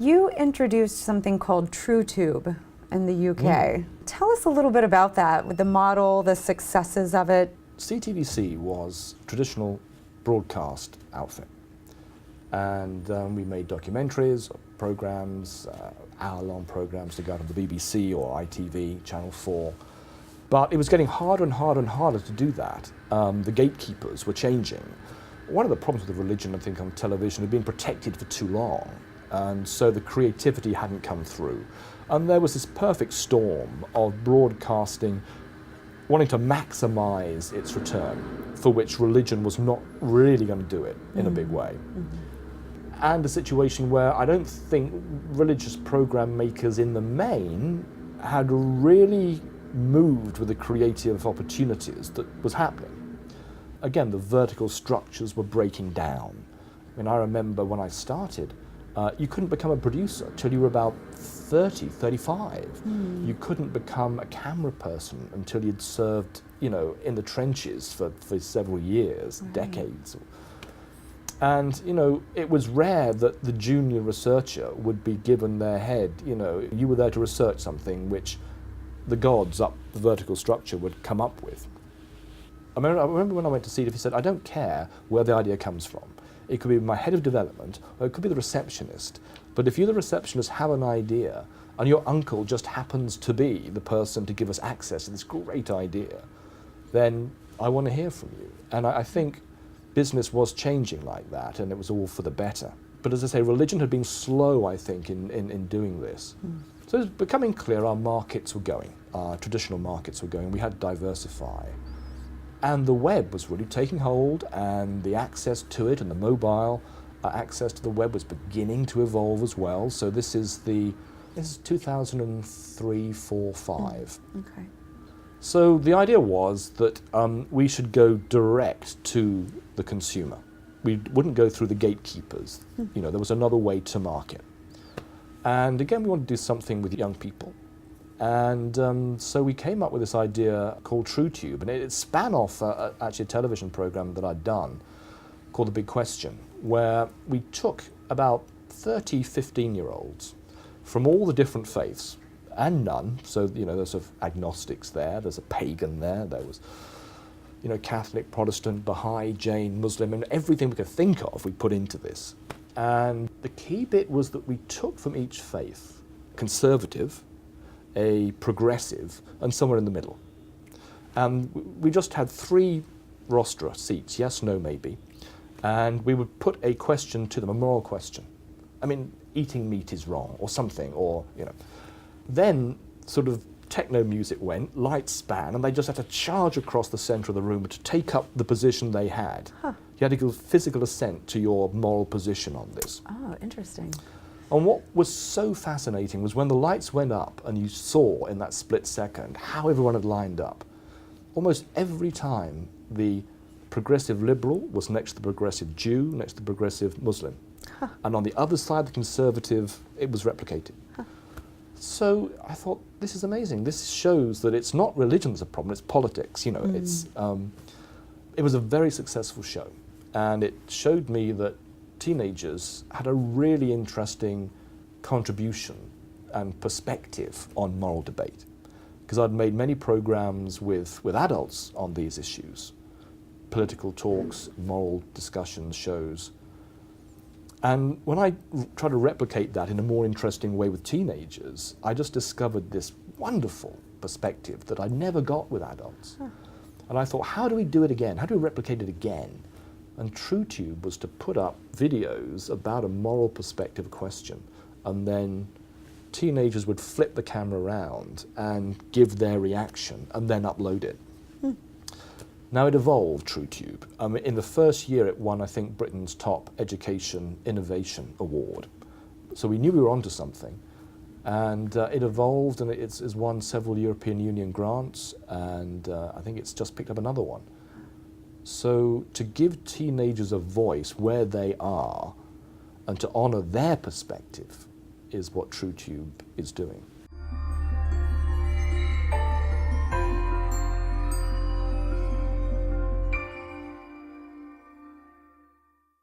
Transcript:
You introduced something called TrueTube in the UK. Tell us a little bit about that, with the model, the successes of it. CTVC was a traditional broadcast outfit, and we made documentaries, programs, hour-long programs to go out on the BBC or ITV, Channel 4. But it was getting harder and harder and harder to do that. The gatekeepers were changing. One of the problems with the religion, I think, on television had been protected for too long, and so the creativity hadn't come through. And there was this perfect storm of broadcasting wanting to maximize its return, for which religion was not really going to do it in a big way. And a situation where I don't think religious program makers in the main had really moved with the creative opportunities that was happening. Again, the vertical structures were breaking down. I mean, I remember when I started, you couldn't become a producer till you were about 30, 35. You couldn't become a camera person until you'd served, in the trenches for several years, decades. And, it was rare that the junior researcher would be given their head, you were there to research something which the gods up the vertical structure would come up with. I remember when I went to CTVC, he said, I don't care where the idea comes from. It could be my head of development, or it could be the receptionist. But if you, the receptionist, have an idea, and your uncle just happens to be the person to give us access to this great idea, then I want to hear from you. And I think business was changing like that, and it was all for the better. But as I say, religion had been slow, I think, in doing this. So it was becoming clear our markets were going, our traditional markets were going. We had to diversify. And the web was really taking hold, and the access to it and the mobile access to the web was beginning to evolve as well. So this is 2003, 4, 5. Okay. So the idea was that we should go direct to the consumer. We wouldn't go through the gatekeepers. There was another way to market. And again, we wanted to do something with young people. And so we came up with this idea called TrueTube, and it span off actually a television program that I'd done called The Big Question, where we took about 30 15-year-olds from all the different faiths, and none, so there's sort of agnostics there, there's a pagan there was Catholic, Protestant, Baha'i, Jain, Muslim, and everything we could think of we put into this. And the key bit was that we took from each faith conservative, a progressive, and somewhere in the middle. And we just had 3 rostra seats, yes, no, maybe, and we would put a question to them, a moral question. I mean, eating meat is wrong, or something, or, Then sort of techno music went, lights span, and they just had to charge across the centre of the room to take up the position they had. You had to give physical assent to your moral position on this. Oh, interesting. And what was so fascinating was when the lights went up and you saw in that split second how everyone had lined up. Almost every time the progressive liberal was next to the progressive Jew, next to the progressive Muslim. And on the other side, the conservative, it was replicated. So I thought, this is amazing. This shows that it's not religion that's a problem, it's politics. It was a very successful show. And it showed me that teenagers had a really interesting contribution and perspective on moral debate, because I'd made many programs with adults on these issues, political talks, moral discussions, shows. And when I try to replicate that in a more interesting way with teenagers, I just discovered this wonderful perspective that I never got with adults. And I thought, how do we do it again? How do we replicate it again? And TrueTube was to put up videos about a moral perspective question, and then teenagers would flip the camera around and give their reaction and then upload it. Now it evolved, TrueTube. In the first year it won, I think, Britain's top education innovation award. So we knew we were onto something. And it evolved, and it's won several European Union grants, and I think it's just picked up another one. So to give teenagers a voice where they are and to honour their perspective is what TrueTube is doing.